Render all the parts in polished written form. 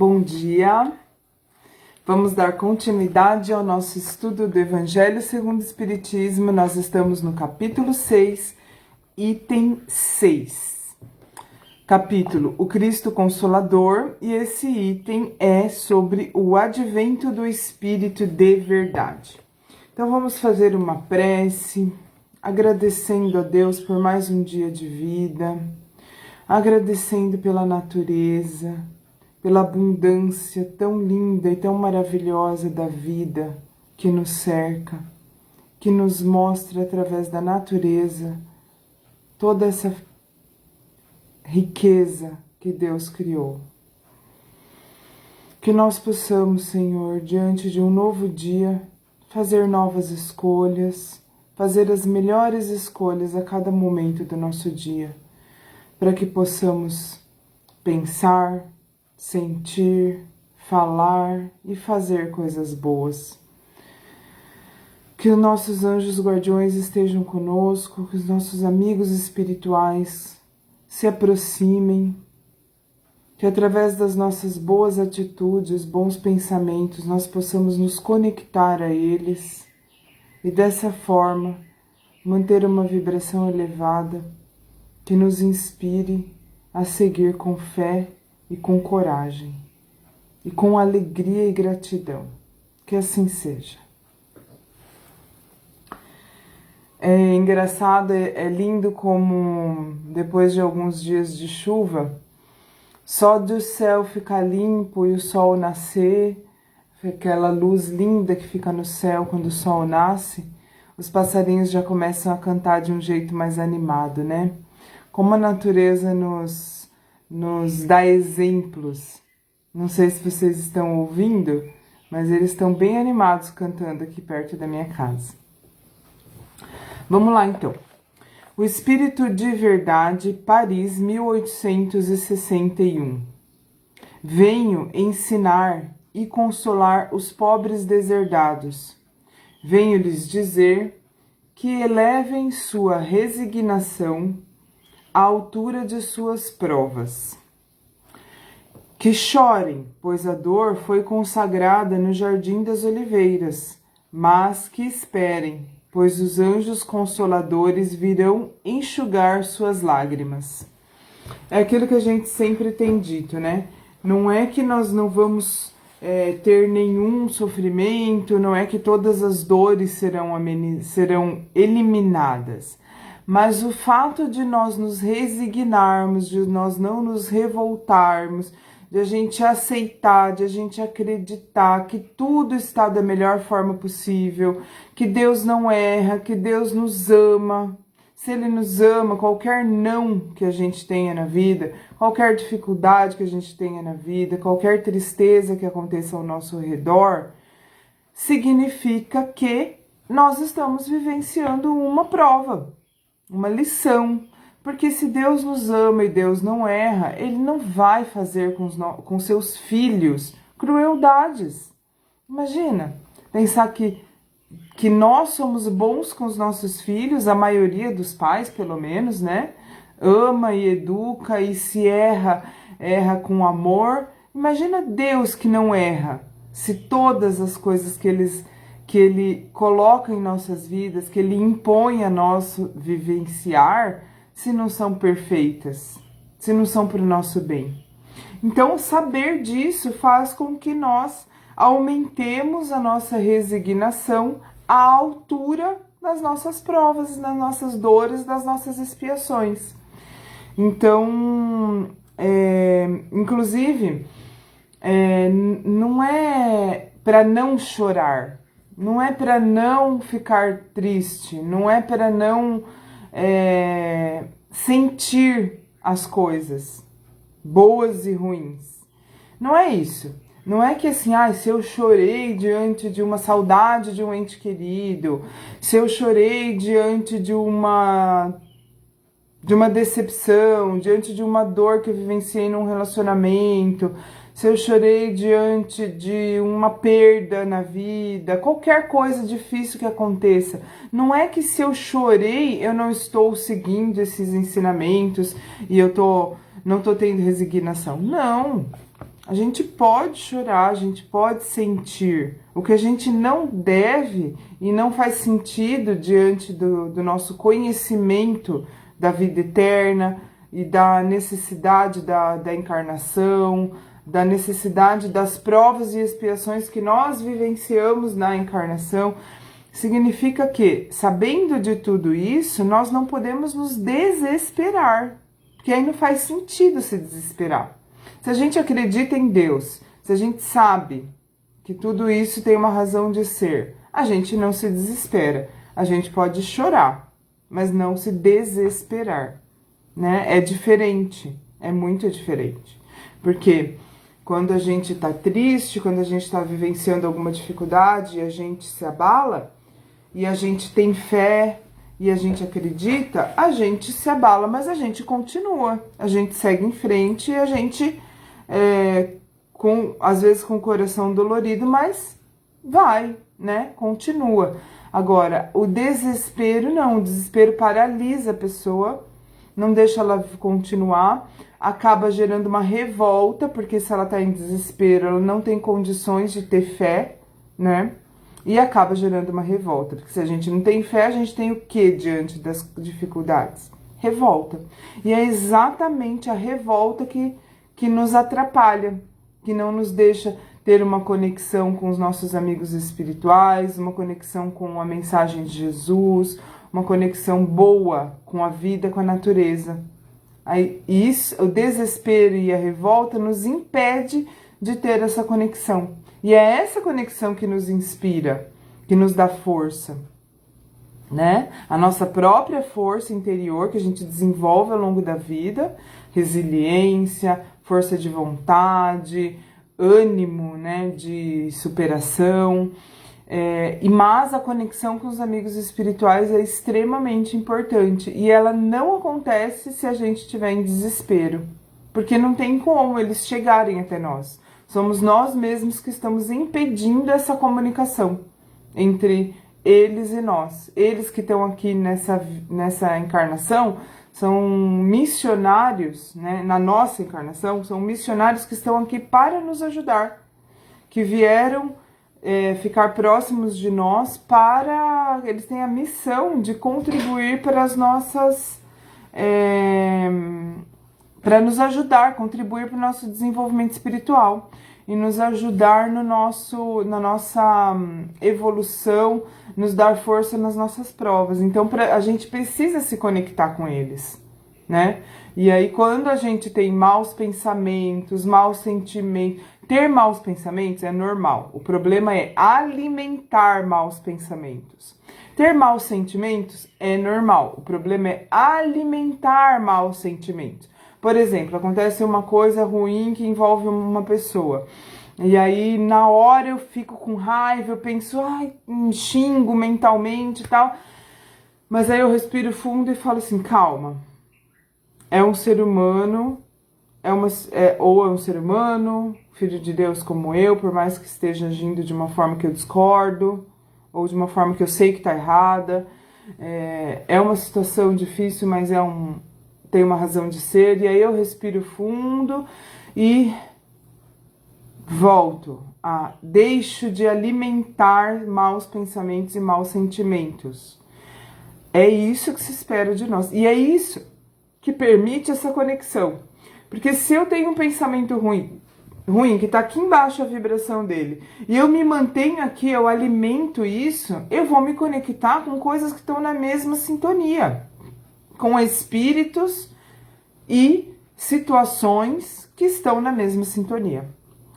Bom dia! Vamos dar continuidade ao nosso estudo do Evangelho segundo o Espiritismo. Nós estamos no capítulo 6, item 6. Capítulo O Cristo Consolador, e esse item é sobre o advento do Espírito de verdade. Então vamos fazer uma prece, agradecendo a Deus por mais um dia de vida, agradecendo pela natureza, pela abundância tão linda e tão maravilhosa da vida que nos cerca, que nos mostra através da natureza toda essa riqueza que Deus criou. Que nós possamos, Senhor, diante de um novo dia, fazer novas escolhas, fazer as melhores escolhas a cada momento do nosso dia, para que possamos pensar, sentir, falar e fazer coisas boas. Que os nossos anjos guardiões estejam conosco, que os nossos amigos espirituais se aproximem, que através das nossas boas atitudes, bons pensamentos, nós possamos nos conectar a eles e dessa forma manter uma vibração elevada que nos inspire a seguir com fé e com coragem, e com alegria e gratidão. Que assim seja. É engraçado, é lindo como depois de alguns dias de chuva, só do céu ficar limpo e o sol nascer, aquela luz linda que fica no céu quando o sol nasce, os passarinhos já começam a cantar de um jeito mais animado, né? Como a natureza nos dá exemplos. Não sei se vocês estão ouvindo, mas eles estão bem animados cantando aqui perto da minha casa. Vamos lá então. O Espírito de Verdade, Paris, 1861. Venho ensinar e consolar os pobres deserdados. Venho lhes dizer que elevem sua resignação à altura de suas provas. Que chorem, pois a dor foi consagrada no Jardim das Oliveiras, mas que esperem, pois os anjos consoladores virão enxugar suas lágrimas. É aquilo que a gente sempre tem dito, né? Não é que nós não vamos ter nenhum sofrimento, não é que todas as dores serão eliminadas. Mas o fato de nós nos resignarmos, de nós não nos revoltarmos, de a gente aceitar, de a gente acreditar que tudo está da melhor forma possível, que Deus não erra, que Deus nos ama. Se Ele nos ama, qualquer não que a gente tenha na vida, qualquer dificuldade que a gente tenha na vida, qualquer tristeza que aconteça ao nosso redor, significa que nós estamos vivenciando uma prova, uma lição, porque se Deus nos ama e Deus não erra, Ele não vai fazer com seus filhos crueldades. Imagina, pensar que nós somos bons com os nossos filhos, a maioria dos pais pelo menos, né? Ama e educa e se erra com amor. Imagina Deus que não erra, se todas as coisas que Ele coloca em nossas vidas, que Ele impõe a nosso vivenciar, se não são perfeitas, se não são para o nosso bem. Então, saber disso faz com que nós aumentemos a nossa resignação à altura das nossas provas, das nossas dores, das nossas expiações. Então, inclusive, não é para não chorar, não é para não ficar triste, não é para não sentir as coisas boas e ruins. Não é isso. Não é que assim, se eu chorei diante de uma saudade de um ente querido, se eu chorei diante de uma decepção, diante de uma dor que eu vivenciei num relacionamento, se eu chorei diante de uma perda na vida, qualquer coisa difícil que aconteça, não é que se eu chorei, eu não estou seguindo esses ensinamentos e eu não estou tendo resignação. Não, A gente pode chorar, a gente pode sentir. O que a gente não deve e não faz sentido diante do nosso conhecimento da vida eterna e da necessidade da encarnação, da necessidade das provas e expiações que nós vivenciamos na encarnação, significa que, sabendo de tudo isso, nós não podemos nos desesperar, porque aí não faz sentido se desesperar. Se a gente acredita em Deus, se a gente sabe que tudo isso tem uma razão de ser, a gente não se desespera. A gente pode chorar, mas não se desesperar, né? É diferente, é muito diferente. Porque quando a gente tá triste, quando a gente tá vivenciando alguma dificuldade, a gente se abala e a gente tem fé e a gente acredita, a gente se abala, mas a gente continua, a gente segue em frente e a gente, às vezes com o coração dolorido, mas vai, né? Continua. Agora, o desespero não, o desespero paralisa a pessoa, não deixa ela continuar, acaba gerando uma revolta, porque se ela tá em desespero, ela não tem condições de ter fé, né? E acaba gerando uma revolta, porque se a gente não tem fé, a gente tem o que diante das dificuldades? Revolta. E é exatamente a revolta que nos atrapalha, que não nos deixa ter uma conexão com os nossos amigos espirituais, uma conexão com a mensagem de Jesus, uma conexão boa com a vida, com a natureza. Aí, o desespero e a revolta nos impede de ter essa conexão. E é essa conexão que nos inspira, que nos dá força, né? A nossa própria força interior que a gente desenvolve ao longo da vida, resiliência, força de vontade, ânimo, né, de superação. Mas a conexão com os amigos espirituais é extremamente importante e ela não acontece se a gente estiver em desespero, porque não tem como eles chegarem até nós. Somos nós mesmos que estamos impedindo essa comunicação entre eles e nós. Eles que estão aqui nessa encarnação são missionários, né? Na nossa encarnação, são missionários que estão aqui para nos ajudar, que vieram ficar próximos de nós para... Eles têm a missão de contribuir para as nossas... para nos ajudar, contribuir para o nosso desenvolvimento espiritual e nos ajudar na nossa evolução, nos dar força nas nossas provas. Então, a gente precisa se conectar com eles, né? E aí, quando a gente tem maus pensamentos, maus sentimentos... Ter maus pensamentos é normal. O problema é alimentar maus pensamentos. Ter maus sentimentos é normal. O problema é alimentar maus sentimentos. Por exemplo, acontece uma coisa ruim que envolve uma pessoa. E aí, na hora, eu fico com raiva, eu penso, xingo mentalmente e tal. Mas aí eu respiro fundo e falo assim, calma. É um ser humano, ou é um ser humano, filho de Deus como eu, por mais que esteja agindo de uma forma que eu discordo, ou de uma forma que eu sei que tá errada. É uma situação difícil, mas tem uma razão de ser, e aí eu respiro fundo e deixo de alimentar maus pensamentos e maus sentimentos. É isso que se espera de nós, e é isso que permite essa conexão, porque se eu tenho um pensamento ruim, que tá aqui embaixo a vibração dele, e eu me mantenho aqui, eu alimento isso, eu vou me conectar com coisas que estão na mesma sintonia, com espíritos e situações que estão na mesma sintonia.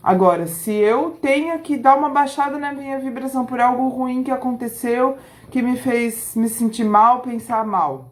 Agora, se eu tenho que dar uma baixada na minha vibração por algo ruim que aconteceu, que me fez me sentir mal, pensar mal,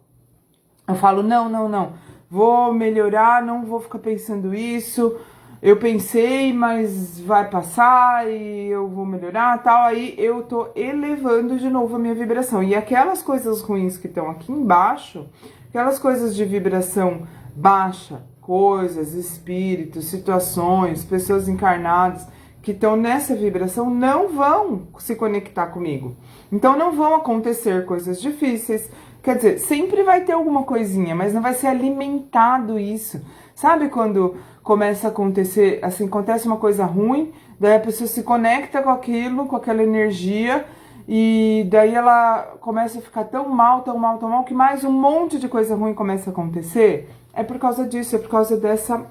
eu falo, não, vou melhorar, não vou ficar pensando isso, eu pensei, mas vai passar e eu vou melhorar, tal, aí eu tô elevando de novo a minha vibração. E aquelas coisas ruins que estão aqui embaixo, aquelas coisas de vibração baixa, coisas, espíritos, situações, pessoas encarnadas que estão nessa vibração não vão se conectar comigo. Então não vão acontecer coisas difíceis. Quer dizer, sempre vai ter alguma coisinha, mas não vai ser alimentado isso. Sabe quando começa a acontecer, assim, acontece uma coisa ruim, daí a pessoa se conecta com aquilo, com aquela energia, e daí ela começa a ficar tão mal, tão mal, tão mal, que mais um monte de coisa ruim começa a acontecer? É por causa disso, é por causa dessa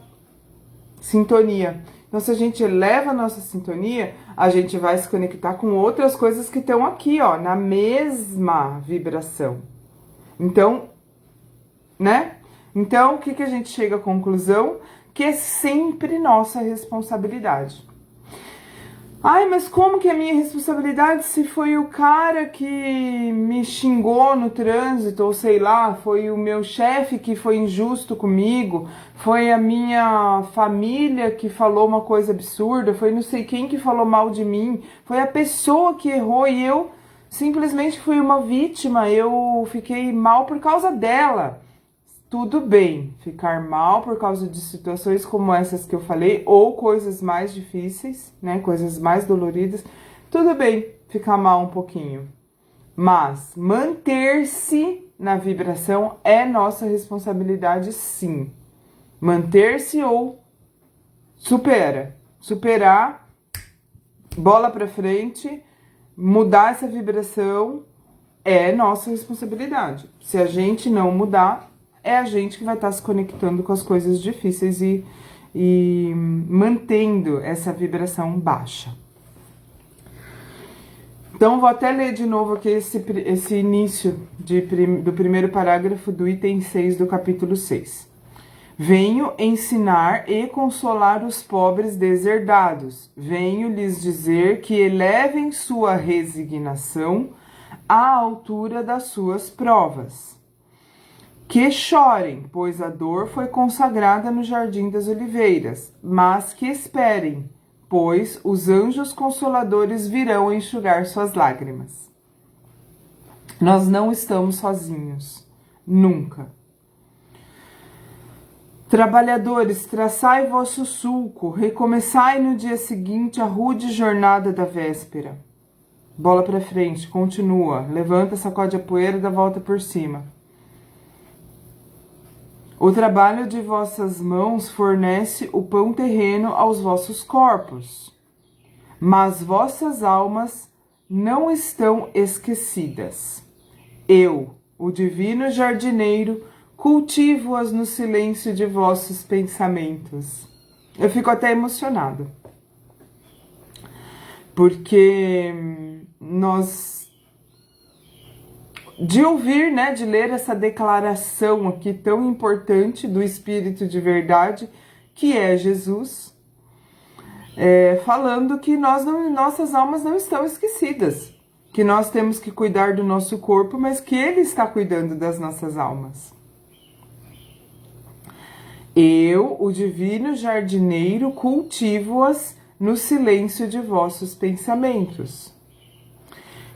sintonia. Então, se a gente eleva a nossa sintonia, a gente vai se conectar com outras coisas que estão aqui, ó, na mesma vibração. Então, né? Então, o que a gente chega à conclusão? Que é sempre nossa responsabilidade. Ai, mas como que é minha responsabilidade se foi o cara que me xingou no trânsito, ou sei lá, foi o meu chefe que foi injusto comigo, foi a minha família que falou uma coisa absurda, foi não sei quem que falou mal de mim, foi a pessoa que errou e eu simplesmente fui uma vítima, eu fiquei mal por causa dela. Tudo bem ficar mal por causa de situações como essas que eu falei, ou coisas mais difíceis, né, coisas mais doloridas, tudo bem ficar mal um pouquinho. Mas manter-se na vibração é nossa responsabilidade, sim. Manter-se ou superar, bola pra frente, mudar essa vibração é nossa responsabilidade. Se a gente não mudar, é a gente que vai estar se conectando com as coisas difíceis e mantendo essa vibração baixa. Então, vou até ler de novo aqui esse início do primeiro parágrafo do item 6 do capítulo 6. Venho ensinar e consolar os pobres deserdados. Venho lhes dizer que elevem sua resignação à altura das suas provas. Que chorem, pois a dor foi consagrada no Jardim das Oliveiras, mas que esperem, pois os anjos consoladores virão enxugar suas lágrimas. Nós não estamos sozinhos, nunca. Trabalhadores, traçai vosso sulco, recomeçai no dia seguinte a rude jornada da véspera. Bola pra frente, continua, levanta, sacode a poeira e dá volta por cima. O trabalho de vossas mãos fornece o pão terreno aos vossos corpos, mas vossas almas não estão esquecidas. Eu, o divino jardineiro, cultivo-as no silêncio de vossos pensamentos. Eu fico até emocionada, porque de ouvir, né, de ler essa declaração aqui tão importante do Espírito de verdade, que é Jesus, falando que nossas almas não estão esquecidas, que nós temos que cuidar do nosso corpo, mas que Ele está cuidando das nossas almas. Eu, o divino jardineiro, cultivo-as no silêncio de vossos pensamentos.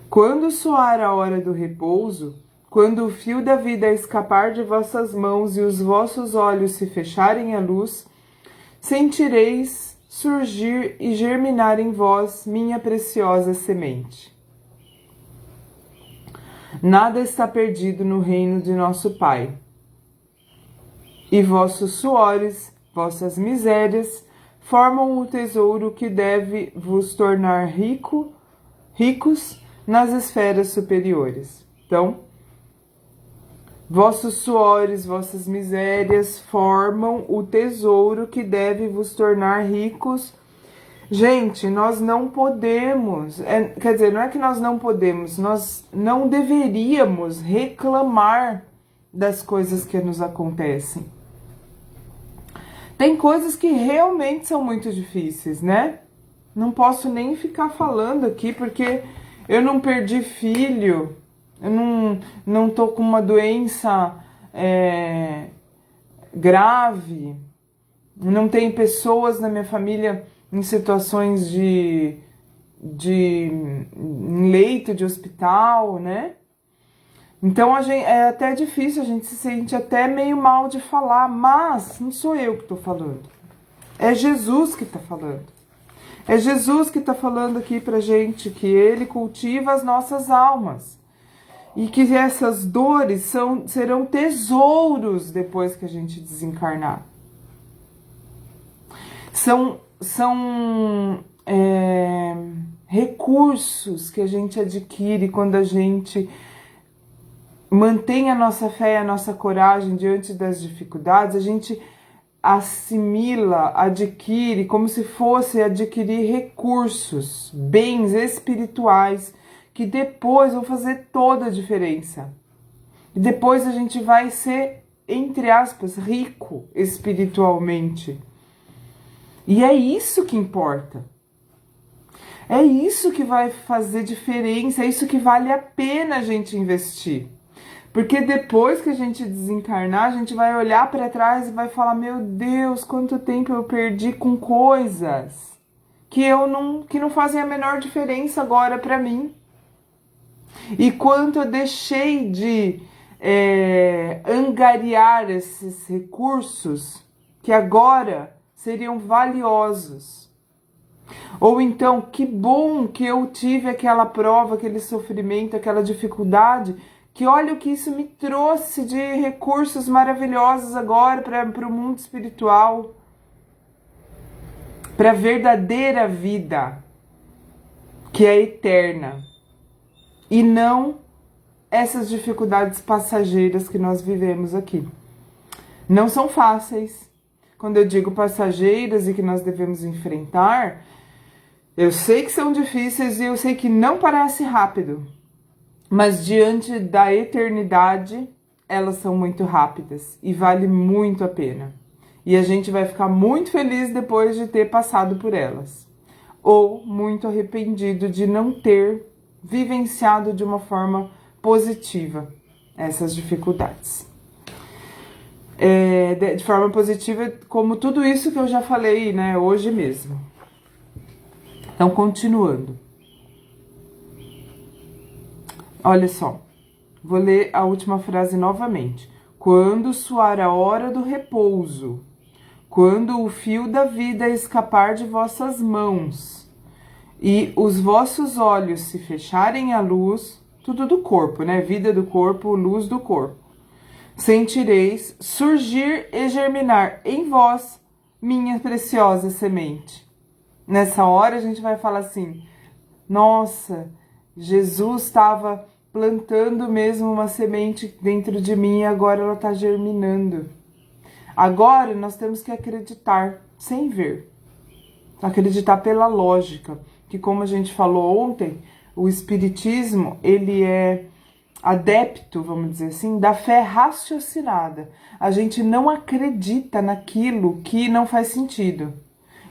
Quando soar a hora do repouso, quando o fio da vida escapar de vossas mãos e os vossos olhos se fecharem à luz, sentireis surgir e germinar em vós minha preciosa semente. Nada está perdido no reino de nosso Pai. E vossos suores, vossas misérias, formam o tesouro que deve vos tornar ricos nas esferas superiores. Então, vossos suores, vossas misérias formam o tesouro que deve vos tornar ricos. Gente, nós não podemos, quer dizer, não é que nós não podemos, nós não deveríamos reclamar das coisas que nos acontecem. Tem coisas que realmente são muito difíceis, né? Não posso nem ficar falando aqui, porque eu não perdi filho, eu não tô com uma doença grave, não tem pessoas na minha família em situações de leito de hospital, né? Então é até difícil, a gente se sente até meio mal de falar, mas não sou eu que estou falando, é Jesus que está falando. É Jesus que está falando aqui pra gente que Ele cultiva as nossas almas e que essas dores serão tesouros depois que a gente desencarnar. são recursos que a gente adquire quando a gente mantém a nossa fé e a nossa coragem diante das dificuldades. A gente assimila, adquire, como se fosse adquirir recursos, bens espirituais, que depois vão fazer toda a diferença. E depois a gente vai ser, entre aspas, rico espiritualmente. E é isso que importa. É isso que vai fazer diferença, é isso que vale a pena a gente investir. Porque depois que a gente desencarnar, a gente vai olhar para trás e vai falar: meu Deus, quanto tempo eu perdi com coisas que não fazem a menor diferença agora para mim. E quanto eu deixei de angariar esses recursos que agora seriam valiosos. Ou então, que bom que eu tive aquela prova, aquele sofrimento, aquela dificuldade, que olha o que isso me trouxe de recursos maravilhosos agora para o mundo espiritual, para a verdadeira vida, que é eterna, e não essas dificuldades passageiras que nós vivemos aqui. Não são fáceis. Quando eu digo passageiras e que nós devemos enfrentar, eu sei que são difíceis e eu sei que não parece rápido. Mas diante da eternidade, elas são muito rápidas e vale muito a pena. E a gente vai ficar muito feliz depois de ter passado por elas. Ou muito arrependido de não ter vivenciado de uma forma positiva essas dificuldades. De forma positiva, como tudo isso que eu já falei, né, hoje mesmo. Então, continuando. Olha só, vou ler a última frase novamente. Quando soar a hora do repouso, quando o fio da vida escapar de vossas mãos e os vossos olhos se fecharem à luz, tudo do corpo, né? Vida do corpo, luz do corpo. Sentireis surgir e germinar em vós minha preciosa semente. Nessa hora a gente vai falar assim: nossa, Jesus estava plantando mesmo uma semente dentro de mim e agora ela está germinando. Agora nós temos que acreditar sem ver. Acreditar pela lógica, que como a gente falou ontem, o espiritismo, ele é adepto, vamos dizer assim, da fé raciocinada. A gente não acredita naquilo que não faz sentido.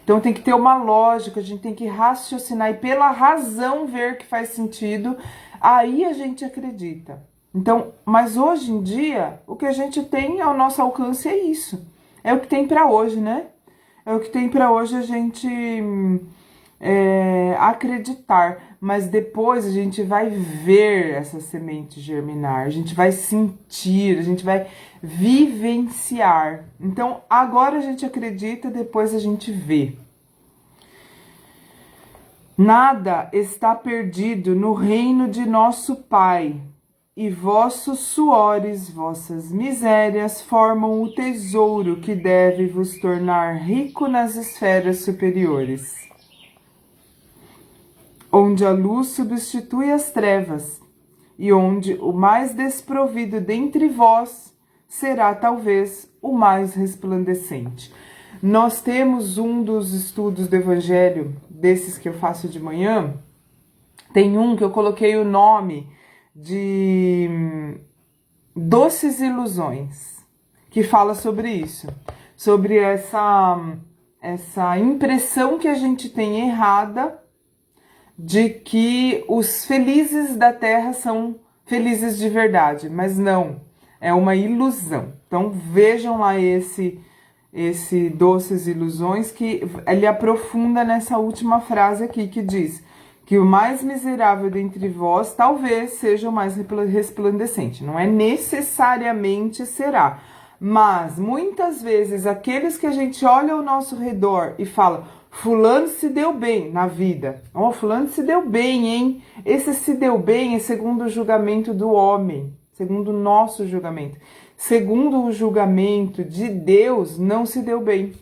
Então tem que ter uma lógica, a gente tem que raciocinar e pela razão ver que faz sentido, aí a gente acredita. Então, mas hoje em dia, o que a gente tem ao nosso alcance é isso. É o que tem para hoje, né? É o que tem para hoje a gente acreditar. Mas depois a gente vai ver essa semente germinar, a gente vai sentir, a gente vai vivenciar. Então, agora a gente acredita, depois a gente vê. Nada está perdido no reino de nosso Pai, e vossos suores, vossas misérias formam o tesouro que deve vos tornar rico nas esferas superiores, onde a luz substitui as trevas, e onde o mais desprovido dentre vós será talvez o mais resplandecente. Nós temos um dos estudos do Evangelho, desses que eu faço de manhã, tem um que eu coloquei o nome de Doces Ilusões, que fala sobre isso, sobre essa impressão que a gente tem errada de que os felizes da Terra são felizes de verdade, mas não, é uma ilusão. Então vejam lá esse Doces Ilusões, que ele aprofunda nessa última frase aqui, que diz que o mais miserável dentre vós talvez seja o mais resplandecente. Não é necessariamente será, mas muitas vezes aqueles que a gente olha ao nosso redor e fala: fulano se deu bem na vida. Ó, fulano se deu bem, hein? Esse se deu bem é segundo o julgamento do homem, segundo o nosso julgamento. Segundo o julgamento de Deus, não se deu bem,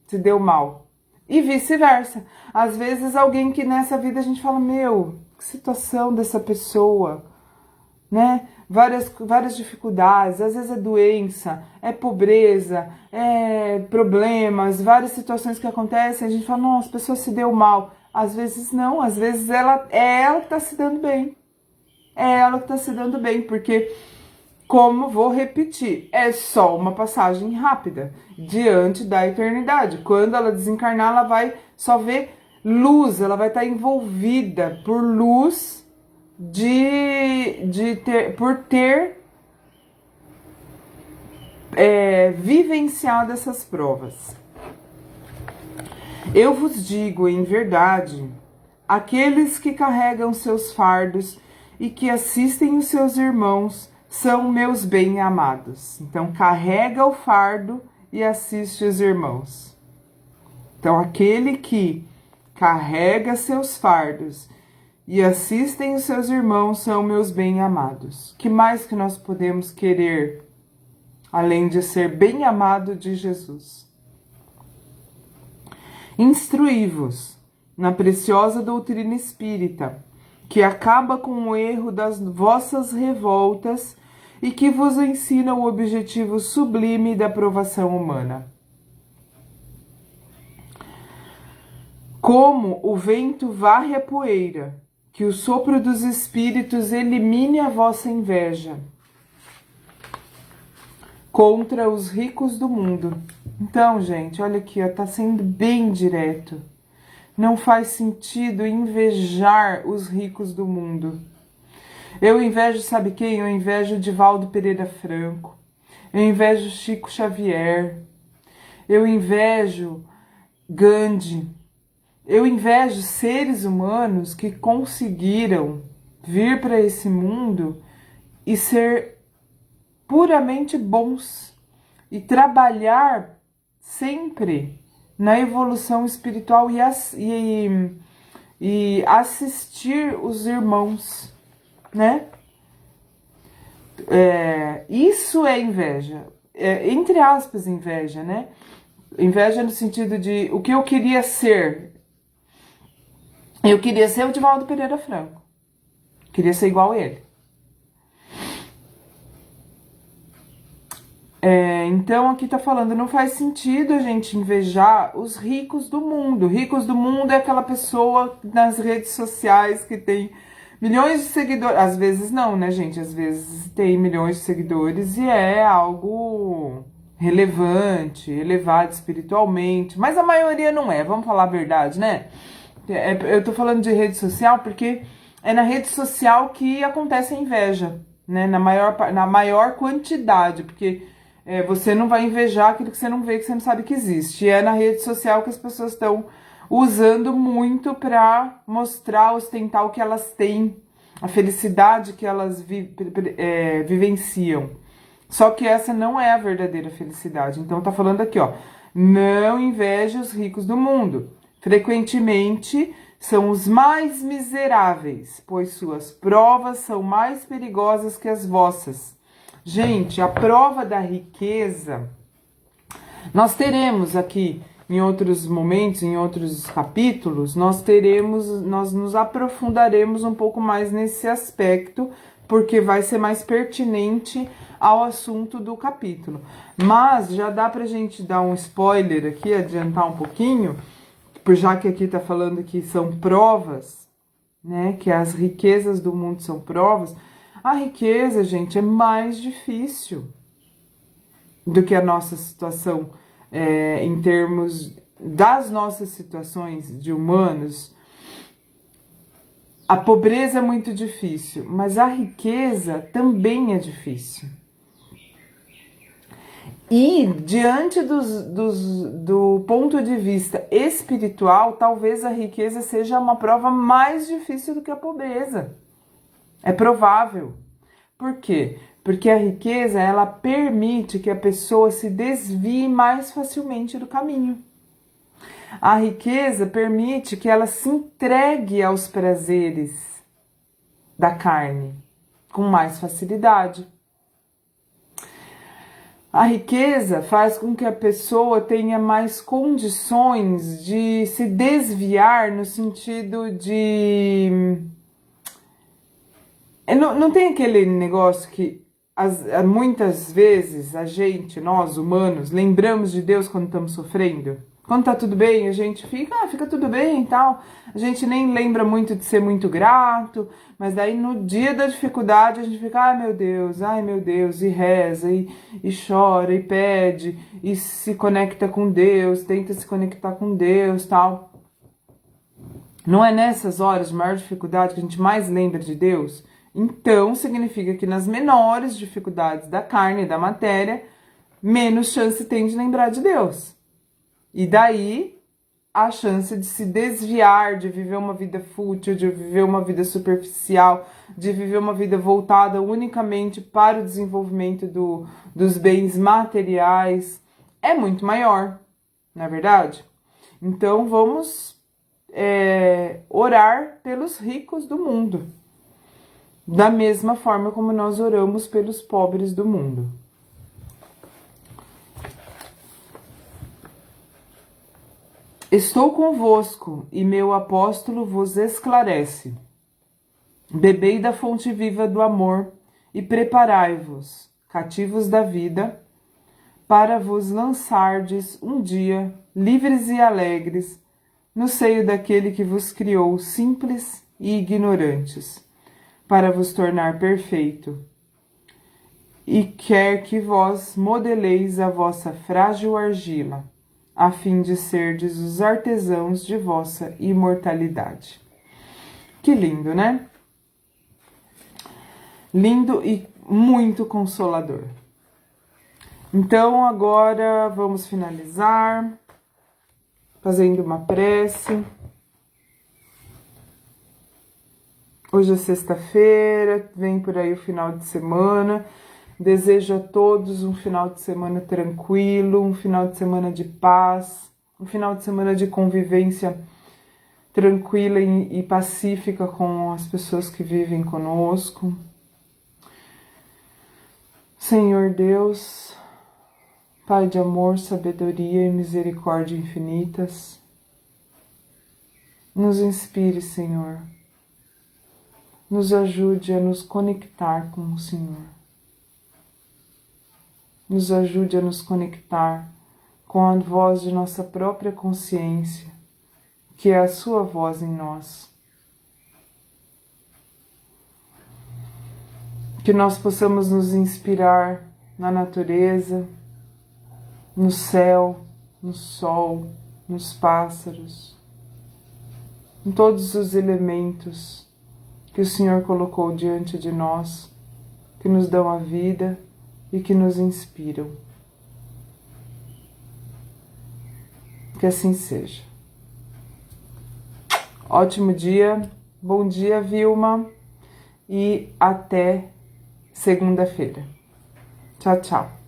se deu mal. E vice-versa. Às vezes alguém que nessa vida a gente fala, meu, que situação dessa pessoa, né? Várias dificuldades, às vezes é doença, é pobreza, é problemas, várias situações que acontecem, a gente fala, nossa, a pessoa se deu mal. Às vezes não, às vezes é ela que está se dando bem. É ela que está se dando bem, porque, como vou repetir, é só uma passagem rápida diante da eternidade. Quando ela desencarnar, ela vai só ver luz, ela vai estar envolvida por luz por ter vivenciado essas provas. Eu vos digo em verdade, aqueles que carregam seus fardos e que assistem os seus irmãos são meus bem-amados. Então, carrega o fardo e assiste os irmãos. Então, aquele que carrega seus fardos e assistem os seus irmãos são meus bem-amados. Que mais que nós podemos querer, além de ser bem-amado de Jesus? Instruí-vos na preciosa doutrina espírita, que acaba com o erro das vossas revoltas e que vos ensina o objetivo sublime da provação humana. Como o vento varre a poeira, que o sopro dos espíritos elimine a vossa inveja contra os ricos do mundo. Então, gente, olha aqui, ó, tá sendo bem direto. Não faz sentido invejar os ricos do mundo. Eu invejo, sabe quem? Eu invejo Divaldo Pereira Franco. Eu invejo Chico Xavier. Eu invejo Gandhi. Eu invejo seres humanos que conseguiram vir para esse mundo e ser puramente bons e trabalhar sempre na evolução espiritual e assistir os irmãos, né? Isso é inveja, entre aspas inveja, né? Inveja no sentido de o que eu queria ser. Eu queria ser o Divaldo Pereira Franco, queria ser igual a ele. Então aqui tá falando, não faz sentido a gente invejar os ricos do mundo. Ricos do mundo é aquela pessoa nas redes sociais que tem milhões de seguidores. Às vezes não, né, gente? Às vezes tem milhões de seguidores e é algo relevante, elevado espiritualmente. Mas a maioria não é, vamos falar a verdade, né? Eu tô falando de rede social porque é na rede social que acontece a inveja, né? Na maior quantidade, porque você não vai invejar aquilo que você não vê, que você não sabe que existe. E é na rede social que as pessoas estão usando muito para mostrar, ostentar o que elas têm, a felicidade que elas vivenciam. Só que essa não é a verdadeira felicidade. Então tá falando aqui, ó, não inveje os ricos do mundo. Frequentemente são os mais miseráveis, pois suas provas são mais perigosas que as vossas. Gente, a prova da riqueza, nós teremos aqui em outros momentos, em outros capítulos, nós nos aprofundaremos um pouco mais nesse aspecto, porque vai ser mais pertinente ao assunto do capítulo. Mas já dá pra gente dar um spoiler aqui, adiantar um pouquinho, já que aqui tá falando que são provas, né, que as riquezas do mundo são provas. A riqueza, gente, é mais difícil do que a nossa situação, em termos das nossas situações de humanos. A pobreza é muito difícil, mas a riqueza também é difícil. E diante do ponto de vista espiritual, talvez a riqueza seja uma prova mais difícil do que a pobreza. É provável. Por quê? Porque a riqueza, ela permite que a pessoa se desvie mais facilmente do caminho. A riqueza permite que ela se entregue aos prazeres da carne com mais facilidade. A riqueza faz com que a pessoa tenha mais condições de se desviar no sentido de... Não tem aquele negócio que muitas vezes a gente, nós humanos, lembramos de Deus quando estamos sofrendo? Quando tá tudo bem, a gente fica tudo bem e tal. A gente nem lembra muito de ser muito grato, mas daí no dia da dificuldade a gente fica, ai meu Deus, e reza, e chora, e pede, e se conecta com Deus, tenta se conectar com Deus, tal. Não é nessas horas de maior dificuldade que a gente mais lembra de Deus? Então, significa que nas menores dificuldades da carne e da matéria, menos chance tem de lembrar de Deus. E daí, a chance de se desviar, de viver uma vida fútil, de viver uma vida superficial, de viver uma vida voltada unicamente para o desenvolvimento dos bens materiais, é muito maior, não é verdade? Então, vamos orar pelos ricos do mundo, da mesma forma como nós oramos pelos pobres do mundo. Estou convosco, e meu apóstolo vos esclarece. Bebei da fonte viva do amor, e preparai-vos, cativos da vida, para vos lançardes um dia, livres e alegres, no seio daquele que vos criou simples e ignorantes, para vos tornar perfeito, e quer que vós modeleis a vossa frágil argila, a fim de serdes os artesãos de vossa imortalidade. Que lindo, né? Lindo e muito consolador. Então, agora vamos finalizar fazendo uma prece. Hoje é sexta-feira, vem por aí o final de semana. Desejo a todos um final de semana tranquilo, um final de semana de paz, um final de semana de convivência tranquila e pacífica com as pessoas que vivem conosco. Senhor Deus, Pai de amor, sabedoria e misericórdia infinitas, nos inspire, Senhor. Nos ajude a nos conectar com o Senhor. Nos ajude a nos conectar com a voz de nossa própria consciência, que é a sua voz em nós. Que nós possamos nos inspirar na natureza, no céu, no sol, nos pássaros, em todos os elementos que o Senhor colocou diante de nós, que nos dão a vida e que nos inspiram. Que assim seja. Ótimo dia, bom dia, Vilma, e até segunda-feira. Tchau, tchau.